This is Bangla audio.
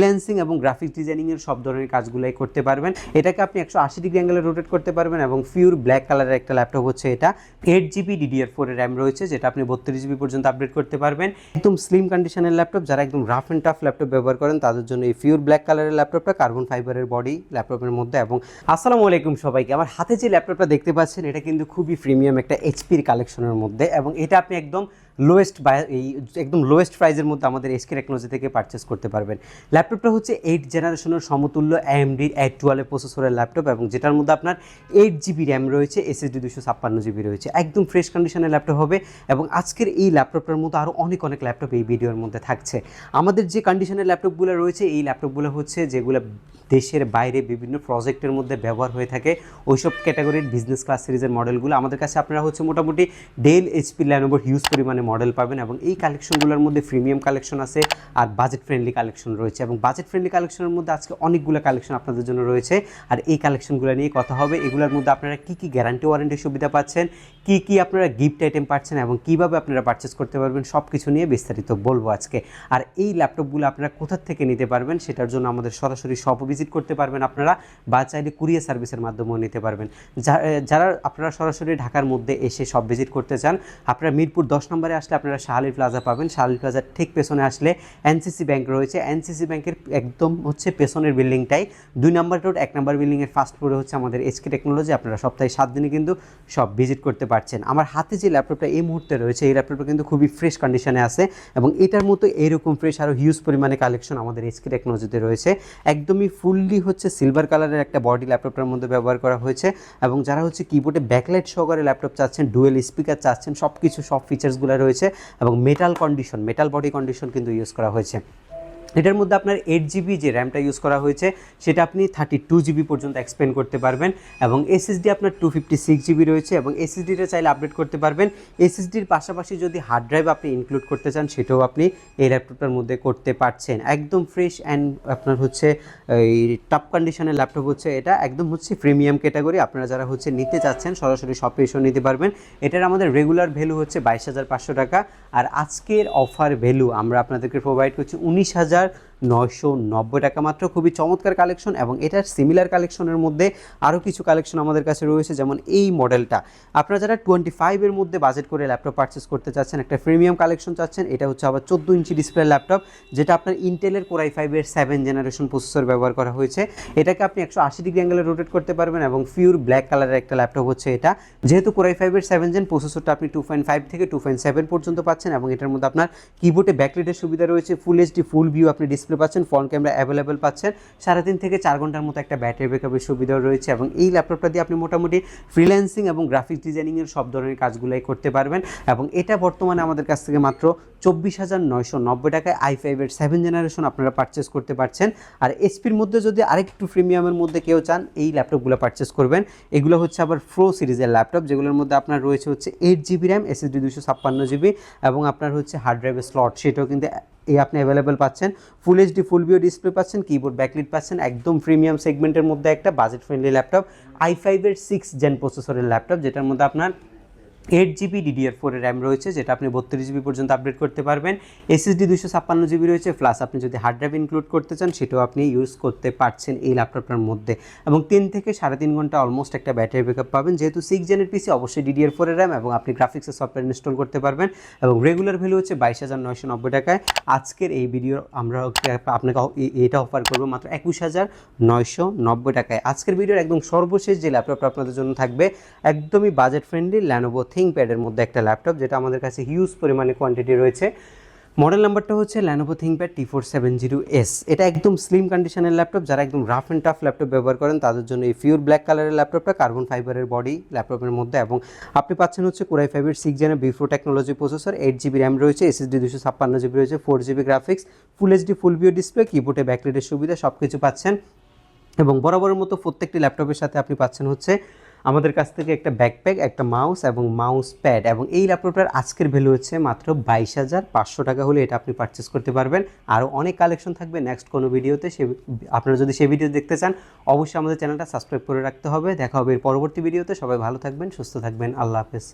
ফ্রিল্যান্সিং এবং গ্রাফিক্স ডিজাইনিংয়ের সব ধরনের কাজগুলোই করতে পারবেন। এটাকে আপনি 180 ডিগ্রি অ্যাঙ্গেলে রোটেট করতে পারবেন এবং পিওর ব্ল্যাক কালারের একটা ল্যাপটপ হচ্ছে এটা। 8GB DDR4 এর র্যাম রয়েছে, যেটা আপনি 32GB পর্যন্ত আপডেট করতে পারবেন। একদম স্লিম কন্ডিশনের ল্যাপটপ, যারা একদম রাফ অ্যান্ড টাফ ল্যাপটপ ব্যবহার করেন তাদের জন্য এই পিওর ব্ল্যাক কালারের ল্যাপটপটা, কার্বন ফাইবারের বডি ল্যাপটপের মধ্যে। এবং আসসালামু আলাইকুম সবাইকে। আমার হাতে যে ল্যাপটপটা দেখতে পাচ্ছেন এটা কিন্তু খুবই প্রিমিয়াম একটা এইচপির কালেকশনের মধ্যে, এবং এটা আপনি একদম লোয়েস্ট প্রাইজের মধ্যে আমাদের এসকে টেকনোলজি থেকে পারচেস করতে পারবেন। ল্যাপটপটা হচ্ছে 8 জেনারেশনের সমতুল্য AMD 812 প্রসেসরের ল্যাপটপ, এবং যেটার মধ্যে আপনার 8GB র্যাম রয়েছে, SSD 256GB রয়েছে। একদম ফ্রেশ কন্ডিশনের ল্যাপটপ হবে, এবং আজকের এই ল্যাপটপটার মধ্যে আরও অনেক ল্যাপটপ এই ভিডিওর মধ্যে থাকছে। আমাদের যে কন্ডিশনের ল্যাপটপগুলো রয়েছে, এই ল্যাপটপগুলো হচ্ছে যেগুলো দেশের বাইরে বিভিন্ন প্রজেক্টের মধ্যে ব্যবহার হয়ে থাকে, ওইসব ক্যাটাগরির বিজনেস ক্লাস সিরিজের মডেলগুলো আমাদের কাছে আপনারা হচ্ছে মোটামুটি ডেল, HP, ল্যানোভোর হিউজ পরিমাণে মডেল পাবেন। এবং এই কালেকশনগুলোর মধ্যে প্রিমিয়াম কালেকশন আছে আর বাজেট ফ্রেন্ডলি কালেকশন রয়েছে, এবং বাজেট ফ্রেন্ডলি কালেকশনের মধ্যে আজকে অনেকগুলো কালেকশন আপনাদের জন্য রয়েছে। আর এই কালেকশনগুলো নিয়ে কথা হবে, এগুলোর মধ্যে আপনারা কী গ্যারান্টি ওয়ারেন্টি সুবিধা পাচ্ছেন, কী আপনারা গিফট আইটেম পাচ্ছেন, এবং কীভাবে আপনারা পারচেস করতে পারবেন, সব কিছু নিয়ে বিস্তারিত বলবো আজকে। আর এই ল্যাপটপগুলো আপনারা কোথা থেকে নিতে পারবেন সেটার জন্য আমাদের সরাসরি শপ ভিজিট করতে পারবেন আপনারা, বা চাইলে কুরিয়ার সার্ভিসের মাধ্যমেও নিতে পারবেন। যারা আপনারা সরাসরি ঢাকার মধ্যে এসে শপ ভিজিট করতে চান, আপনারা মিরপুর 10 নম্বরে আসলে আপনারা শাহালি প্লাজা পাবেন। শাহালি প্লাজার ঠিক পেছনে আসলে এনসিসি ব্যাংক রয়েছে। এনসিসি ব্যাংকের একদম হচ্ছে পেছনের বিল্ডিংটাই 2 নম্বর রোড 1 নম্বর বিল্ডিংয়ের ফার্স্ট ফ্লোরে হচ্ছে আমাদের এসকে টেকনোলজি। আপনারা সপ্তাহে 7 দিনে কিন্তু সব ভিজিট করতে পারছেন। আমার হাতে যে ল্যাপটপটা এই মুহূর্তে রয়েছে, এই ল্যাপটপটা কিন্তু খুবই ফ্রেশ কন্ডিশনে আছে, এবং এটার মতো এরকম ফ্রেশ আরও হিউজ পরিমাণে কালেকশন আমাদের এসকে টেকনোলজিতে রয়েছে। একদমই ফুললি হচ্ছে সিলভার কালারের একটা বডি ল্যাপটপটার মধ্যে ব্যবহার করা হয়েছে, এবং যারা হচ্ছে কিবোর্ডে ব্যাকলাইট সহকারে ল্যাপটপ চাচ্ছেন, ডুয়েল স্পিকার চাচ্ছেন, সব ফিচার্সগুলো রয়েছে, এবং মেটাল বডি কন্ডিশন কিন্তু ইউজ করা হয়েছে। এটার মধ্যে আপনার 8GB যে র্যামটা ইউজ করা হয়েছে সেটা আপনি 32GB পর্যন্ত এক্সপেন্ড করতে পারবেন, এবং SSD আপনার 256GB রয়েছে, এবং SSDটা চাইলে আপডেট করতে পারবেন। SSDর পাশাপাশি যদি হার্ড ড্রাইভ আপনি ইনক্লুড করতে চান সেটাও আপনি এই ল্যাপটপটার মধ্যে করতে পারছেন। একদম ফ্রেশ অ্যান্ড আপনার হচ্ছে এই টপ কন্ডিশনের ল্যাপটপ হচ্ছে এটা, একদম হচ্ছে প্রিমিয়াম ক্যাটাগরি। আপনারা যারা হচ্ছে নিতে চাচ্ছেন সরাসরি শপে এসেও নিতে পারবেন। এটার আমাদের রেগুলার ভ্যালু হচ্ছে 22,500 টাকা, আর আজকের অফার ভ্যালু আমরা আপনাদেরকে প্রোভাইড করছি 19,990 টাকা মাত্র। খুবই চমৎকার কালেকশন, এবং এটার সিমিলার কালেকশনের মধ্যে আরও কিছু কালেকশন আমাদের কাছে রয়েছে, যেমন এই মডেলটা। আপনারা যারা 25 এর মধ্যে বাজেট করে ল্যাপটপ পারচেস করতে চাচ্ছেন, একটা প্রিমিয়াম কালেকশন চাচ্ছেন, এটা হচ্ছে আবার 14 ইঞ্চি ডিসপ্লে ল্যাপটপ, যেটা আপনার ইন্টেলের Core i5 এর 7 জেনারেশন প্রসেসর ব্যবহার করা হয়েছে। এটাকে আপনি 180 ডিগ্রি অ্যাঙ্গেলে রোটেট করতে পারবেন, এবং পিওর ব্ল্যাক কালারের একটা ল্যাপটপ হচ্ছে এটা। যেহেতু Core i5 এর 7 জেন প্রসেসরটা আপনি 2.5 থেকে 2.7 পর্যন্ত পাচ্ছেন, এবং এটার মধ্যে আপনার কিবোর্ডে ব্যাকলাইটের সুবিধা রয়েছে, ফুল এইচডি ফুল ভিউ আপনি ডিসপ্লে পাচ্ছেন, ফ্রন্ট ক্যামেরা অ্যাভেলেবেল পাচ্ছেন, 3.5 থেকে 4 ঘন্টার মতো একটা ব্যাটারি ব্যাকআপের সুবিধাও রয়েছে। এবং এই ল্যাপটপটা দিয়ে আপনি মোটামুটি ফ্রিল্যান্সিং এবং গ্রাফিক্স ডিজাইনিংয়ের সব ধরনের কাজগুলোই করতে পারবেন, এবং এটা বর্তমানে আমাদের কাছ থেকে মাত্র 24,990 টাকায় i5 এর 7 জেনারেশন আপনারা পারচেস করতে পারছেন। আর এসপির মধ্যে যদি আরেকটু প্রিমিয়ামের মধ্যে কেউ চান, এই ল্যাপটপগুলো পারচেস করবেন। এগুলো হচ্ছে আবার প্রো সিরিজের ল্যাপটপ, যেগুলোর মধ্যে আপনার রয়েছে হচ্ছে 8GB র্যাম, SSD 256GB, এবং আপনার হচ্ছে হার্ড ড্রাইভের স্লট সেটাও কিন্তু আপনি অ্যাভেলেবেল পাচ্ছেন। ফুল এইচডি ফুল ভিউ ডিসপ্লে পাচ্ছেন, কিবোর্ড ব্যাকলাইট পাচ্ছেন। একদম প্রিমিয়াম সেগমেন্টের মধ্যে একটা বাজেট ফ্রেন্ডলি ল্যাপটপ, i5 এর 6 জেন প্রসেসরের ল্যাপটপ, যেটার মধ্যে আপনার 8GB DDR4 এর র্যাম রয়েছে, যেটা আপনি 32GB পর্যন্ত আপডেট করতে পারবেন। SSD 256GB রয়েছে, প্লাস আপনি যদি হার্ড ড্রাইভ ইনক্লুড করতে চান সেটাও আপনি ইউজ করতে পারছেন এই ল্যাপটপটার মধ্যে, এবং 3 থেকে 3.5 ঘন্টা অলমোস্ট একটা ব্যাটারি ব্যাকআপ পাবেন। যেহেতু 6 জেনের পিসি, অবশ্যই DDR4 এর র্যাম, এবং আপনি গ্রাফিক্সের সফটওয়্যার ইনস্টল করতে পারবেন, এবং রেগুলার ভ্যালু হচ্ছে 22,990 টাকায়। আজকের এই ভিডিও আমরা আপনাকে এটা অফার করবো মাত্র 21,990 টাকায়। আজকের ভিডিওর একদম সর্বশেষ যে ল্যাপটপটা আপনাদের জন্য থাকবে, একদমই বাজেট ফ্রেন্ডলি ল্যানোভো থিংকপ্যাডের মধ্যে একটা ল্যাপটপ, যেটা আমাদের কাছে হিউজ পরিমাণে কোয়ান্টিটি রয়েছে। মডেল নাম্বারটা হচ্ছে ল্যানোভো থিংকপ্যাড T470S। এটা একদম স্লিম কন্ডিশনের ল্যাপটপ, যারা একদম রাফ অ্যান্ড টাফ ল্যাপটপ ব্যবহার করেন তাদের জন্য এই পিওর ব্ল্যাক কালারের ল্যাপটপটা, কার্বন ফাইবারের বডি ল্যাপটপের মধ্যে, এবং আপনি পাচ্ছেন হচ্ছে Core i5 এর 6 জেনের B4 technology processor, 8GB RAM রয়েছে, SSD 256GB রয়েছে, 4GB graphics, full HD full view display, কিবোর্ডে ব্যাকলাইটের সুবিধা, সব কিছু পাচ্ছেন। এবং বরাবরের মতো প্রত্যেকটি ল্যাপটপের সাথে আপনি পাচ্ছেন হচ্ছে আমাদের কাছ থেকে একটা ব্যাকপ্যাক, একটা মাউস এবং মাউস প্যাড, এবং এই ল্যাপটপটার আজকের ভ্যালু হচ্ছে মাত্র 22,500 টাকা হলে এটা আপনি পারচেস করতে পারবেন। আরও অনেক কালেকশন থাকবে নেক্সট কোনো ভিডিওতে, আপনারা যদি সেই ভিডিও দেখতে চান অবশ্যই আমাদের চ্যানেলটা সাবস্ক্রাইব করে রাখতে হবে। দেখা হবে এর পরবর্তী ভিডিওতে। সবাই ভালো থাকবেন, সুস্থ থাকবেন, আল্লাহ হাফেজ।